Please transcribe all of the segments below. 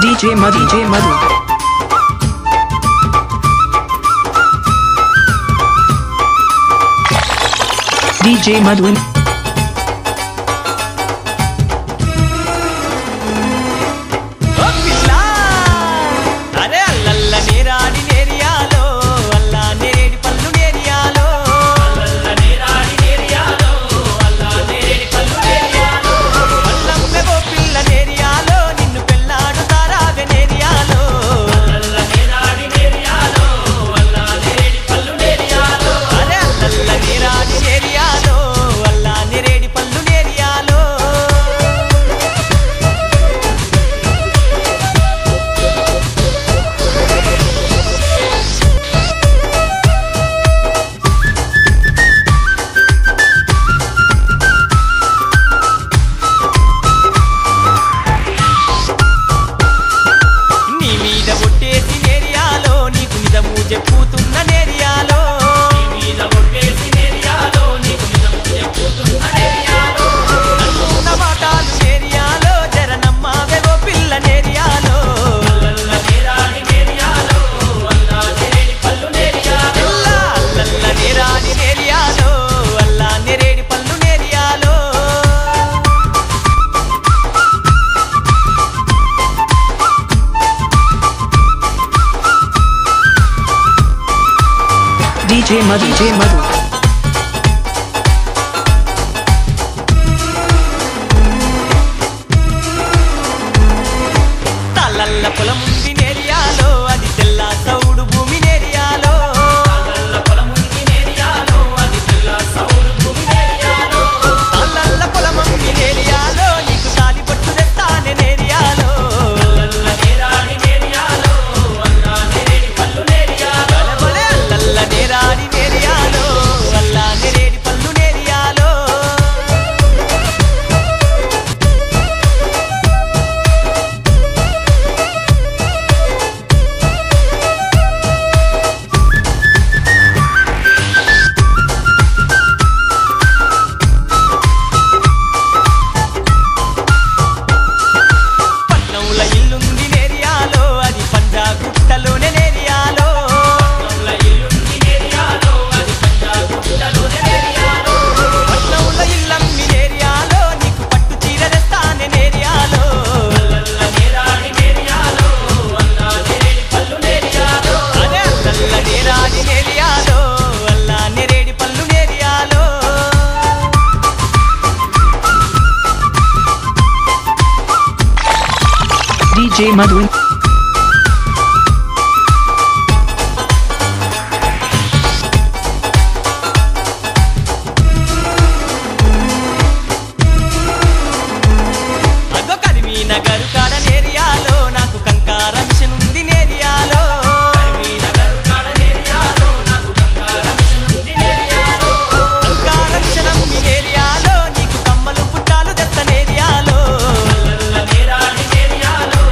DJ Madhu. DJ Madhu. DJ Madhu. తలల్ల పొలముంది నేరియాలో అది తెల్ల సౌడు భూమి నేరియాలో తలల్ల పొలముంది నేరియాలో అది తెల్ల సౌడు భూమి నేరియాలో తలల్ల పొలముంది నేరియాలో నీకు తాలి పట్టు తెస్తానే నేరియాలో తలల్ల నేరాడి నేరియాలో అల్లా నేరేడి పల్లు నేరియాలో బలబల అల్లల్ల నేరాడి నేరియాలో అల్లా నేరేడి పల్లు నేరియాలో పట్నంల ఇల్లుంది నేరియాలో అది పంజా గుట్టలోనే నేరియాలో పట్నంల ఇల్లుంది నేరియాలో అది పంజా గుట్టలోనే నేరియాలో పట్నంల ఇల్లమ్మి నేరియాలో నీకు పట్టు చీర తెస్తానే నేరియాలో అల్లల్ల నేరాడి నేరియాలో అల్లా నేరేడి పల్లు నేరియాలో అదే అల్లల్ల నేరాడి నేరియాలో అల్లా నేరేడి పల్లు నేరియాలో DJ Madhu. అగో కరిమీ నగరు కాడ నేరియాలో నాకు కంకార మిషన్ ఉంది నేరియాలో కరిమీ నగరు కాడ నేరియాలో నాకు కంకార మిషన్ ఉంది నేరియాలో కంకార మిషన్ ఉంది నేరియాలో నీకు కమ్మలు పుట్టాలు తెస్త నేరియాలో అల్లల్ల నేరాడి నేరియాలో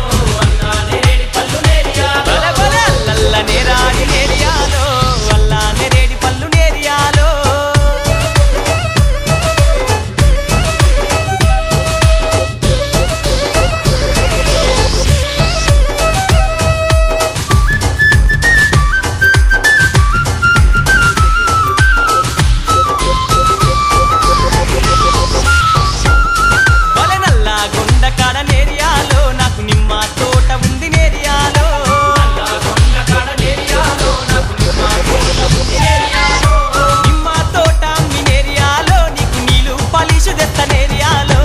అల్లా నేరేడి పల్లు నేరియాలో బలబల అల్లల్ల నేరాడి నేరియాలో అల్లా నేరేడి పల్లు నేరియాలో వలె నల్ల గుండ కాడ నేరియాలో నాకు నిమ్మ తోట ఉంది నేరియాలో నల్ల గుండ కాడ నేరియాలో నాకు నిమ్మ తోట ఉంది నేరియాలో నిమ్మ తోట అమ్మి నేరియాలో నీకు నీళ్ళు పాలిషు తెస్త నేరియాలో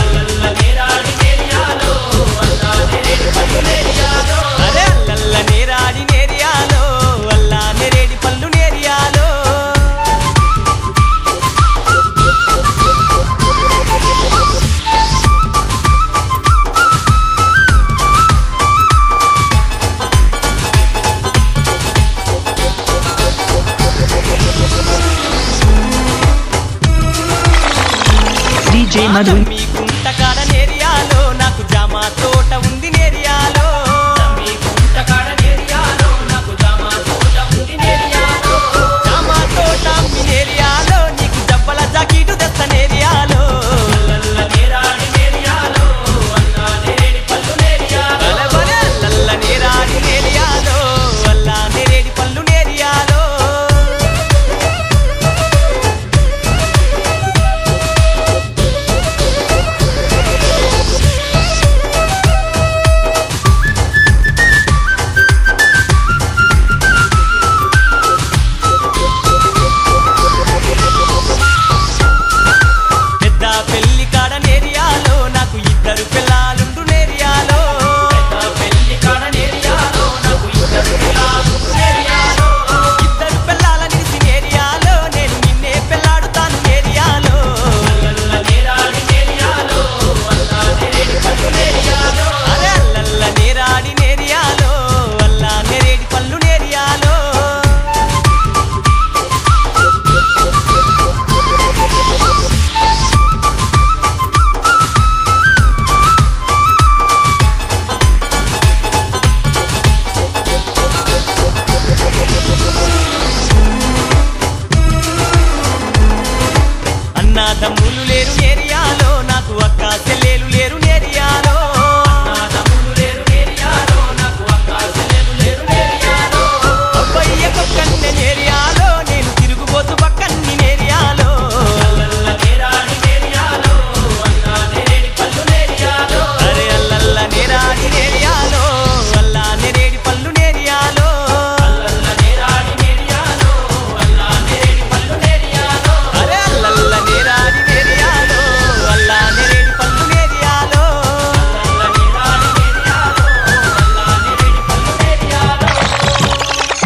అల్లల్ల నేరాడి నేరియాలో అల్లా నేరేడి పల్లు నేరియాలో అరే అల్లల్ల నేరాడి నేరియాలో అల్లా నేరేడి పల్లు నేరియాలో DJ Madhu. మీ గుంట కాడ నేరియాలో నాకు జామ తోట ఉంది నేరియాలో మీ గుంట కాడ నేరియాలో నాకు జామ తోట ఉంది నేరియాలో జామ తోట మీ నేరియాలో నీకు జబ్బల జాకెట్ తెస్త నేరియాలో అల్లల్ల నేరాడి నేరియాలో అల్లా నేరేడి పల్లు నేరియాలో బలబల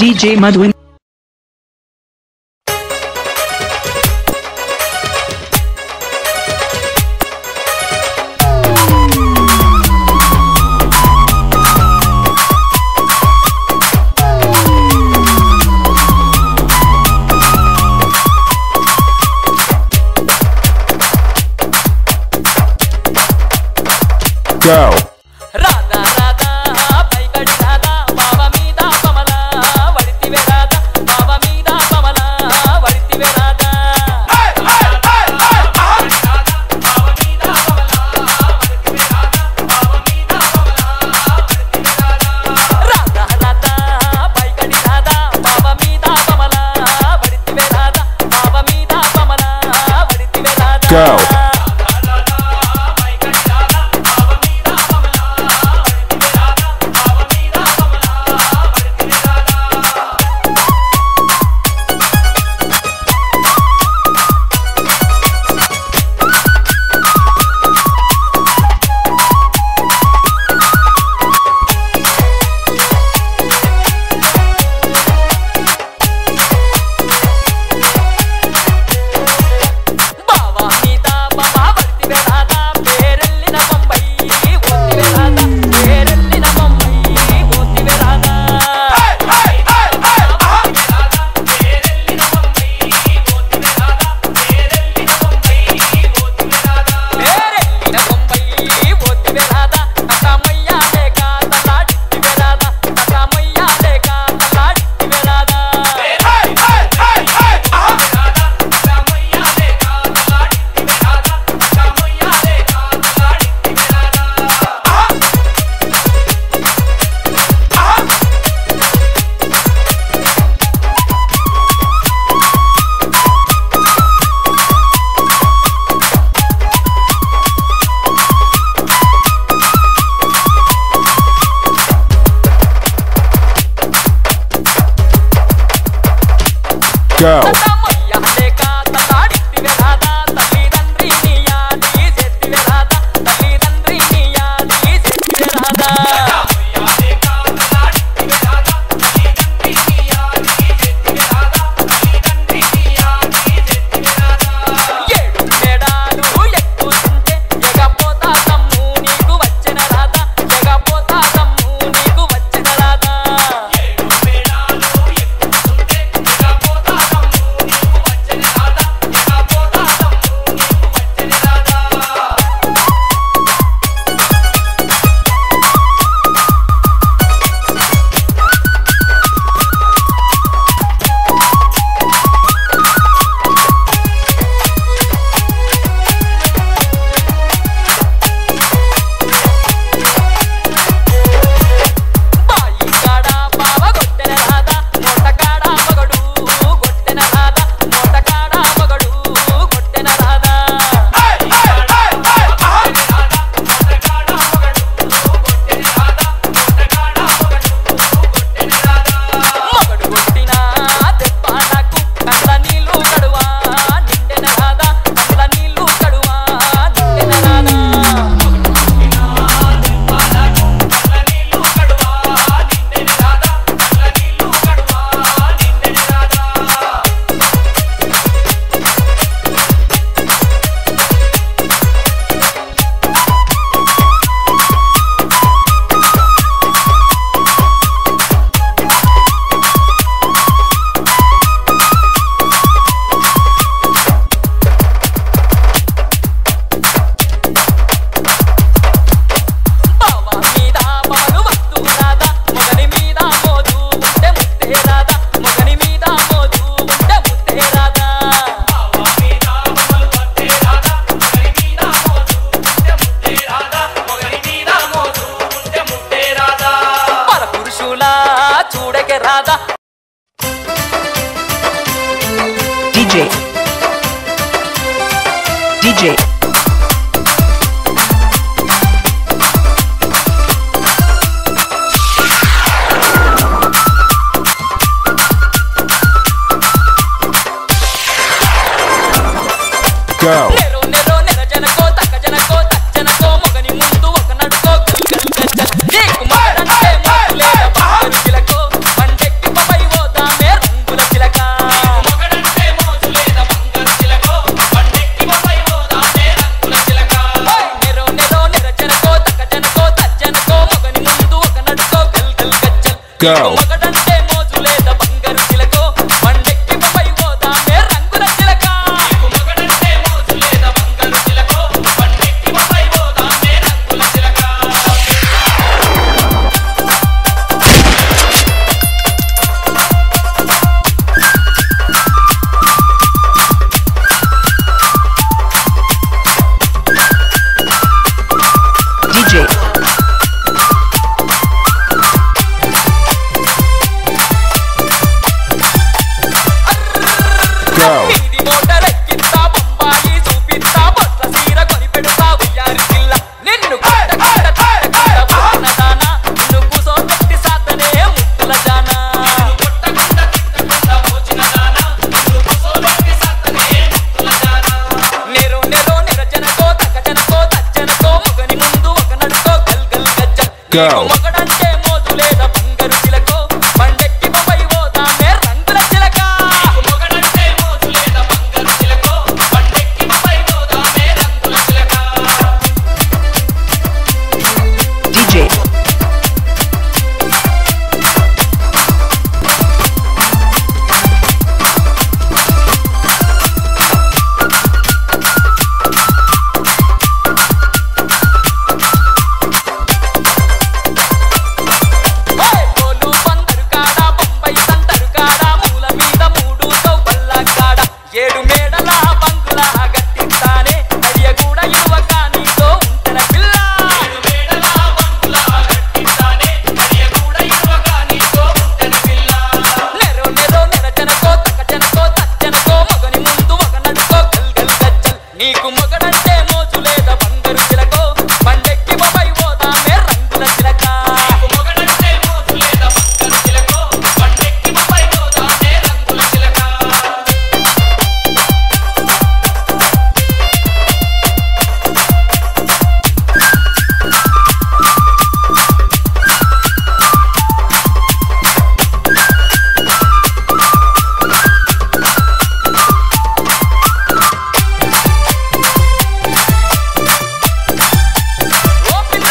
DJ Madhu. Go. Radha Radha పైకడి Radha బావ మీద కమల వడితివే రాధా బావ మీద కమల వడితివే రాధా రాధా రాధా పైకడి రాధా బావ మీద కమల వడితివే రాధా బావ మీద కమల వడితివే Radha Go. Go. DJ Go. Go. మగడంటే మోజు లేదా బంగారు చిలకో పండెక్కి పై పోదామే రంగుల చిలక మగడంటే మోజు లేదా బంగారు చిలకో పండెక్కి పై పోదామే రంగుల చిలక DJ Go. ఇది మోటార్ ఎక్కిస్తా బొంబాయి చూపిస్తా బొట్ల సీర కొని పెడతా ఉయ్యారి పిల్ల నిన్ను కొట్ట కొట్ట కొట్ట కొట్ట పోసిన దానా నిన్ను కూసోబెట్టి సాతనే ముక్కుల జానా కొట్ట కొట్ట కొట్ట పోచిన దానా నిన్ను కూసోబెట్టి సాతనే ముక్కుల జానా నెరో నెరో నిరజనకో తక్కజనకో తచ్చనకో మగని ముందు ఒక నడుకో గల్ గల్ గజ్జ Go. మగడంటే మోజు లేదా బంగారు చిలకో పండెక్కి పై పోదామే రంగుల చిలక మగడంటే మోజు లేదా బంగారు చిలకో పండెక్కి పై పోదామే రంగుల చిలక DJ బోలు బందరు కాడ బొంబాయి సంతరు కాడ మూల మీద మూడు చౌపల్ల కాడ ఏడు మేడల బంగులా గట్టిస్తానే అడియ కూడా యువక నీతో ఉంటన పిల్ల ఏడు మేడల బంగులా గట్టిస్తానే అడియ కూడా యువక నీతో ఉంటన పిల్ల నెరో నెరో నెరజనకో తక్కజనకో తచ్చనకో మగని ముందు ఒక నడుకో గల్ గల్ గజ్జల్ నీకు మగడంటే మోజు లేదా బంగారు చిలకో పండెక్కి పై పోదామే రంగుల చిలక మగడంటే మోజు లేదా బంగారు చిలకో పండెక్కి పై పోదామే రంగుల చిలక ఓ పిల్ల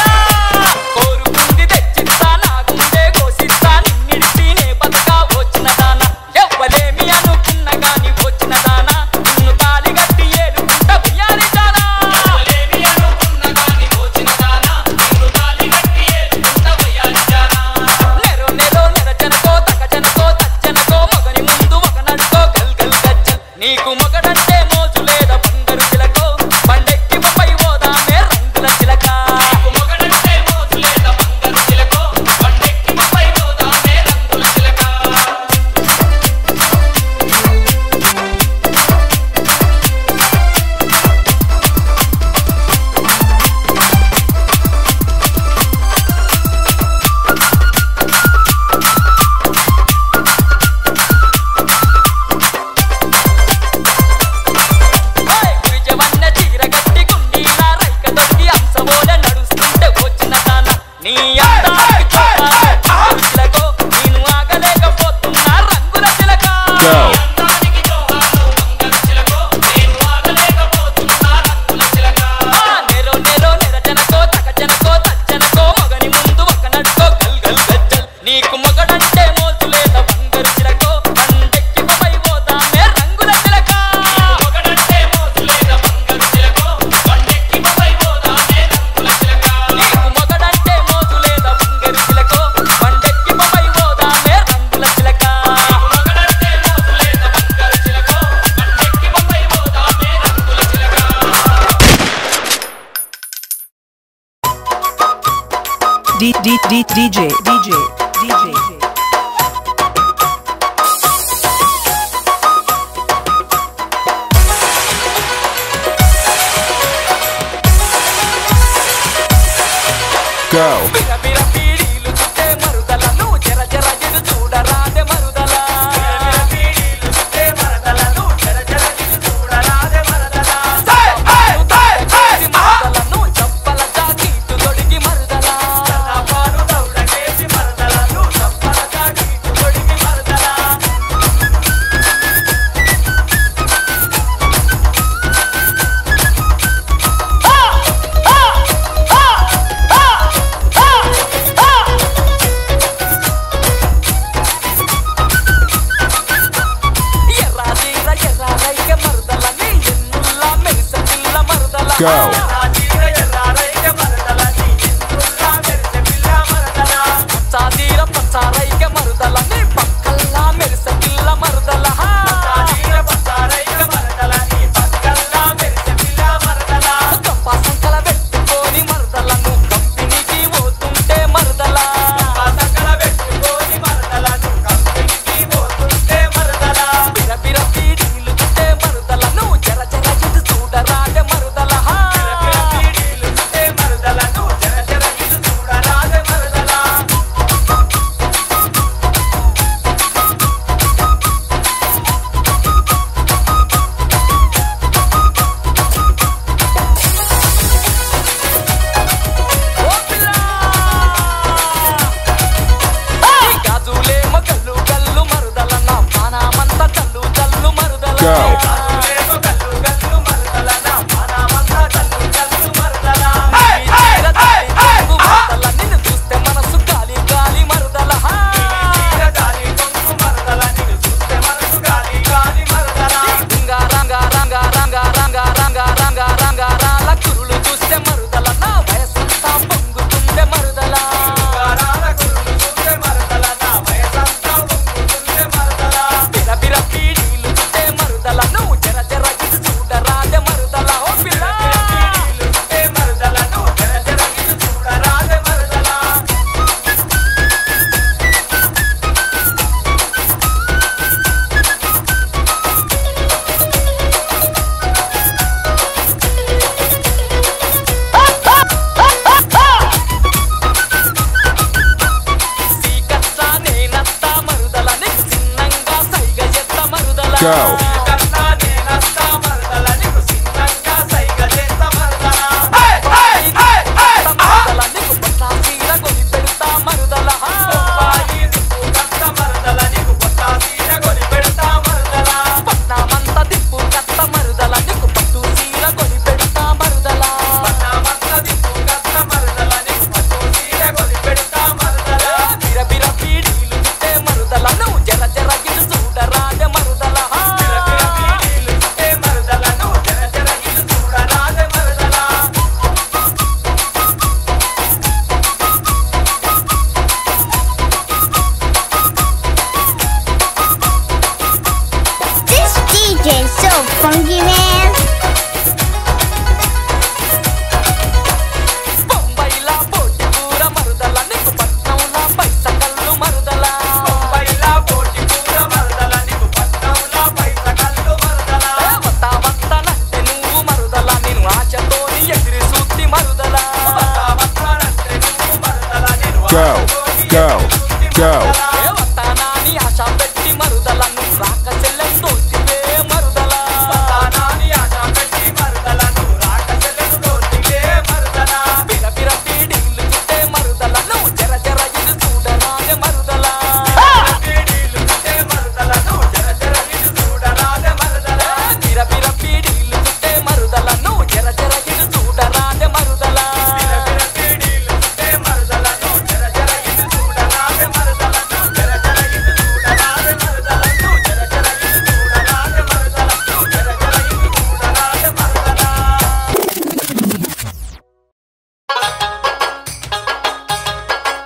కోరుకుంది తెచ్చిస్తా నాగుండే కోసిస్తా నిన్నిడిసి నే బతకా వచ్చిన దానా ఎవ్వలేమి అనుకున్న గాని వచ్చిన దానా నిన్ను తాళి గట్టి ఏలుకుంట ఉయ్యాలి జానా ఎవ్వలేమి అనుకున్న గాని వచ్చిన దానా నిన్ను తాళి గట్టి ఏలుకుంట ఉయ్యాలి జానా నెరో నెరో నెరజనకో తక్కజనకో తచ్చనకో మగని ముందు ఒక నడుకో గల్ గల్ గజ్జల్ నీకు మగడంటే మోజు లేదా బంగారు చిలకో పండెక్కి పై పోదామే రంగుల చిలక మగడంటే మోజు లేదా బంగారు చిలకో పండెక్కి పై పోదామే రంగుల చిలక గురిజవన్న చీర గట్టి గుండీలా రైక దొరికి అంశవోలే నడుస్తుంటే వచ్చిన దానా నీ అందానికి జోహారు చిలకో నేను ఆగలేకపోతున్నా రంగుల చిలక Go. అందానికి జోహారు బంగారు చిలకో నేను ఆగలేకపోతున్నా రంగుల చిలక నెరో నెరో నెరజనకో తక్కజనకో తచ్చనకో మగని ముందు ఒక నడుకో గల్ గల్ గజ్జల్ నీకు మగడంటే మోజు లేదా బంగారు చిలకో పండెక్కి పై పోదామే రంగుల చిలక మగడంటే మోజు లేదా బంగారు చిలకో పండెక్కి పై పోదామే రంగుల చిలక నీకు మగడంటే మోజు లేదా బంగారు చిలకో పండెక్కి పై పోదామే రంగుల చిలక మగడంటే మోజు లేదా బంగారు చిలకో పండెక్కి పై పోదామే రంగుల చిలక DJ Go. బిర బిర పీడీలు చుట్టే మరుదలను జర జర జిరు చూడరాదే మరుదల బిర పీడీలు చుట్టే మరుదలను జర జర జిరు చూడరాదే మరుదల మరుదలను చప్పల చాకీటు తొడిగి మరుదల పాలు దౌడకేసి మరుదలను చప్పల చాకీటు తొడిగి మరుదల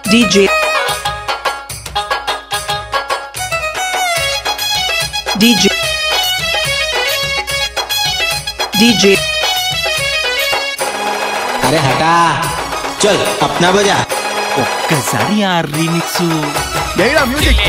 DJ DJ DJ अरे हटा चल अपना बजा ఒక్కసారి ఆ రీమిక్స్ మ్యూజిక్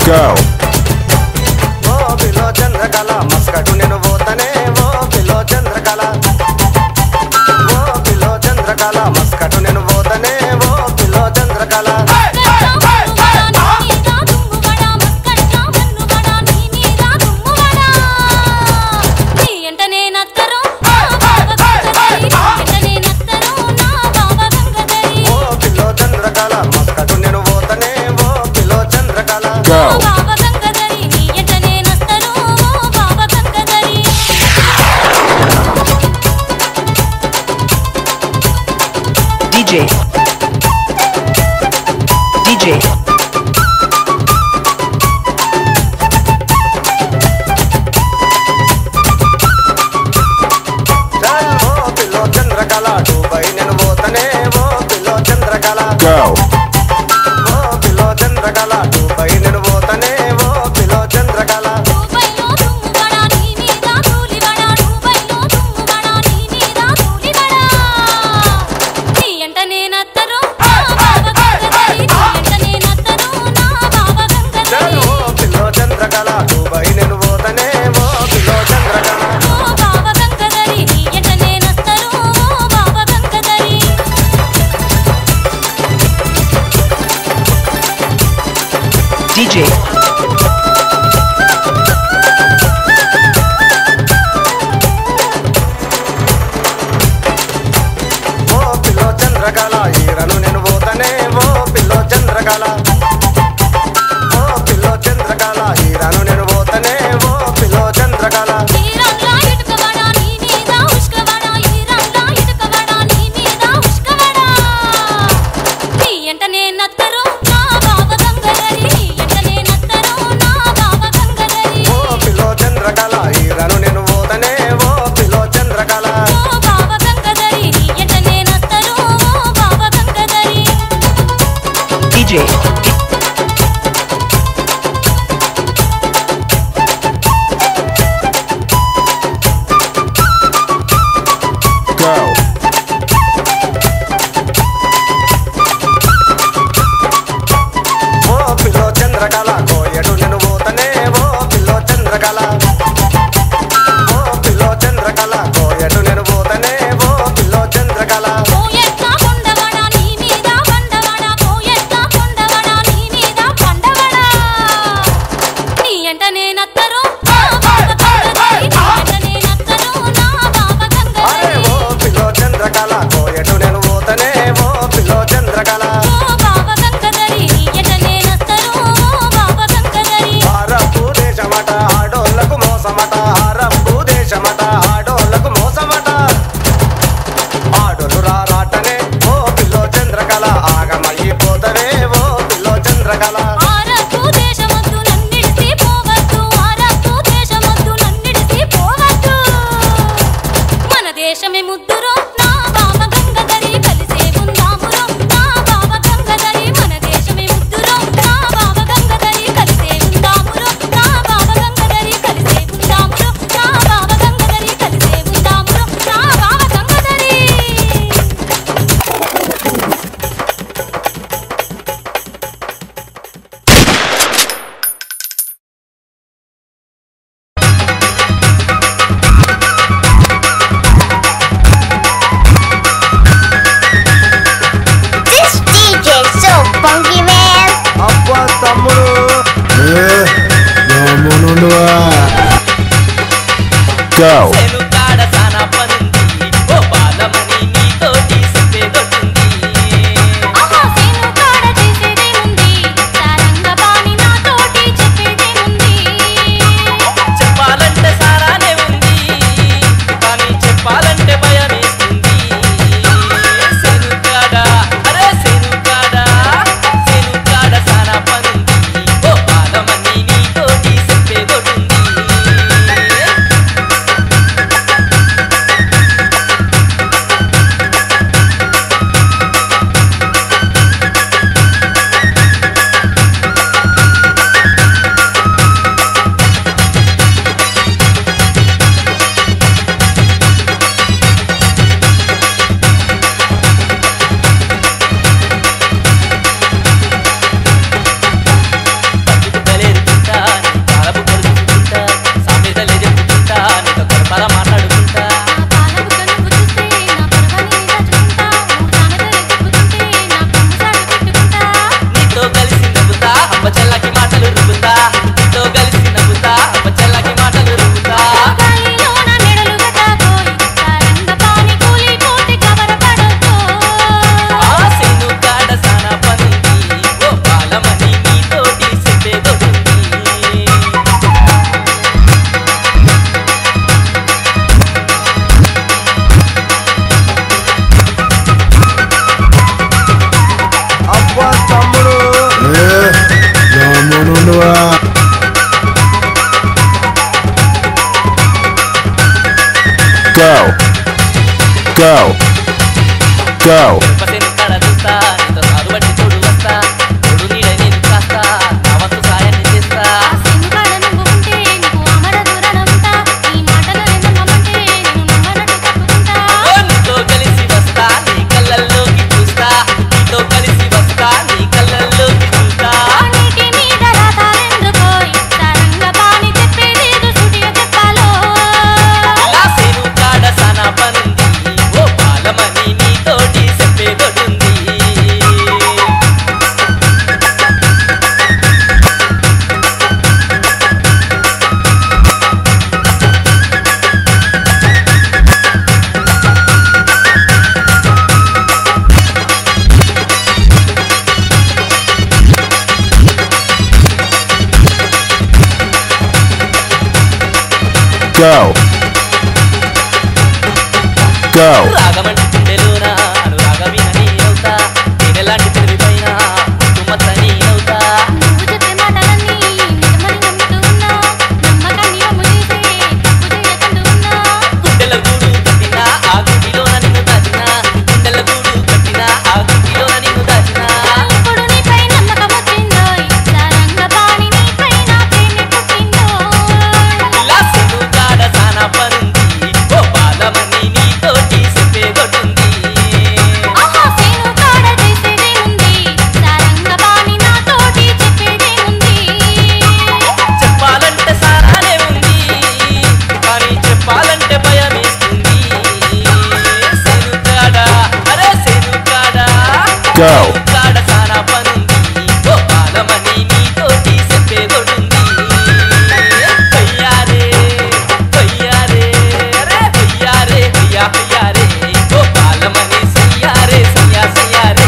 Go. ఓ పిల్లో చంద్రకళ మస్కటు నేను పోతనే ఓ పిల్లో చంద్రకళ ఓ పిల్లో చంద్రకళ మస్కటు నేను పోతనే ఓ పిల్లో Chandrakala Go. Go. Go. Go. పసెను కడ చూస్తా నీతో సారు బట్టి చూడు వస్తా చూడు నీడ నేను కాస్తా నా వంతు సాయాన్ని చేస్తా నీతో కలిసి వస్తా నీ కళ్ళల్లోకి చూస్తా నీతో కలిసి వస్తా నీ కళ్ళల్లోకి చూస్తా లాసేను కాడ సన పనుంది ఓ బాలమని నీతోటి చెప్పేదొడుంది Go. Go. రాగమంటి గుండెలోన అనురాగవిన నేనవుతా నేనెలాంటి తెలివిపైన తుమ్మత్త నేనవుతా గుండెల గూడు కట్టినా ఆ గుడిలోన నిన్ను దాచినా గుండెల గూడు కట్టినా ఆ గుడిలోన నిన్ను దాచినా లాసెను కాడ సాన పనుంది ఓ బాలమని నీతోటి చెప్పేదొడుంది చెప్పాలంటే సారానే ఉంది కానీ చెప్పాలంటే భయమేస్తుంది సెనుకాడ అరే సెనుకాడ Go. కాడ సానా పనుంది ఓ బాలమని నీతోటి చెప్పేదొడుంది హయ్యారే హయ్యారే అరే హయ్యారే హయ్యా హయ్యారే ఓ బాలమని సయ్యారే సయ్యా సయ్యారే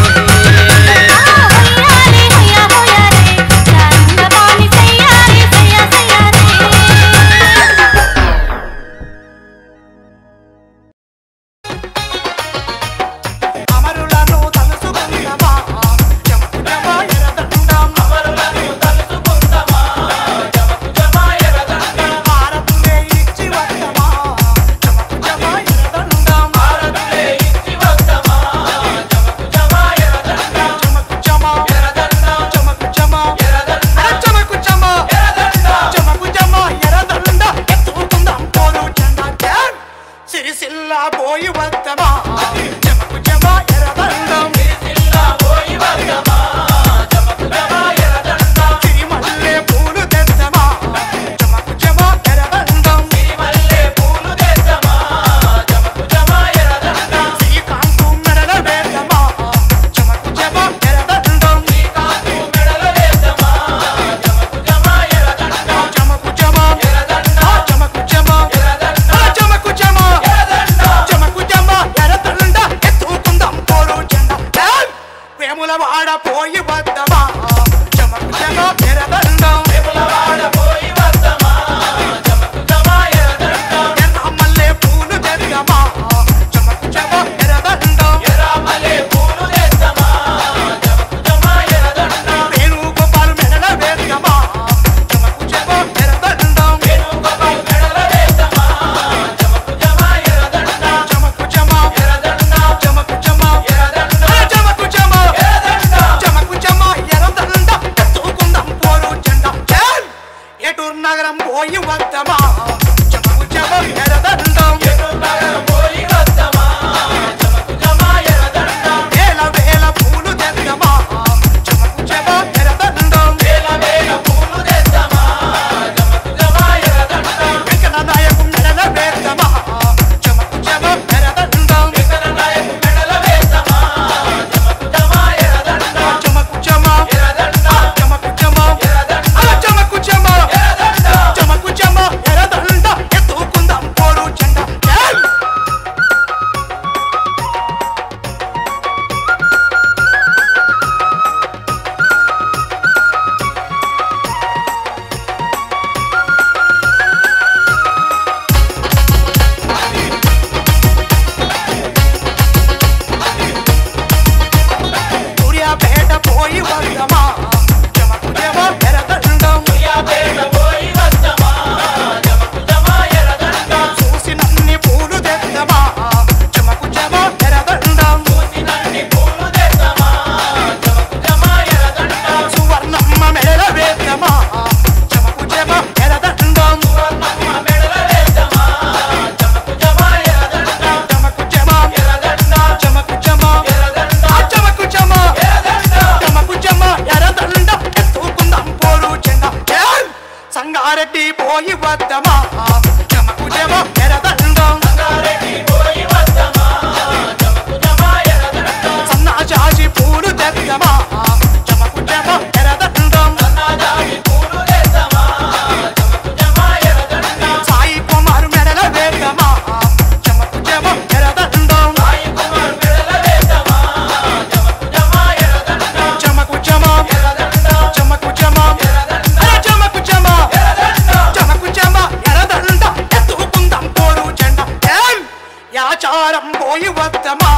అమరులను తలుసుకుందామా జమకు జమ ఎరదండం అమరులను తలుసుకుందామా జమకు జమ ఎరదండం భారతులే ఇచ్చి వద్దమా జమకు జమ ఎరదండం భారతులే ఇచ్చి వద్దమా జమకు జమ ఎరదండం జమకు జమ ఎరదండం జమకు జమ ఎరదండం జమకు జమ ఎరదండం జమకు జమ ఎరదండం ఎత్తుకుందాం పోరు జెండా సిరిసిల్ల పోయి వద్దమా జమకు జమ ఎరదండం సిరిసిల్ల పోయి వద్దమా జమకు జమ ఎరదండం సిరిమల్లె పూలు తెద్దమా జమకు జమ ఎరదండం సిరిమల్లె పూలు తెద్దమా జమకు జమ ఎరదండం శ్రీకాంతు మెడల వేద్దమా జమకు జమ ఎరదండం శ్రీకాంతు మెడల వేద్దమా జమకు జమ ఎరదండం జమకు జమ ఎరదండం జమకు జమ ఎరదండం జమకు జమ ఎరదండం జమకు జమ ఎరదండం ఎత్తుకుందాం పోరు జెండా వద్దమా జమకు జమ ఎరదండం సన్నాజాజి పూలు తెద్దమా జమకు జమ ఎరదండం సాయి కుమారు మెడల వేద్దమా జమకు జమ ఎరదండం జమకు జమ జమకు జమ జమకు జమ జమకు జమ ఎరదండ ఎత్తుకుందాం పోరు జెండ యాచారం పోయి వద్దమా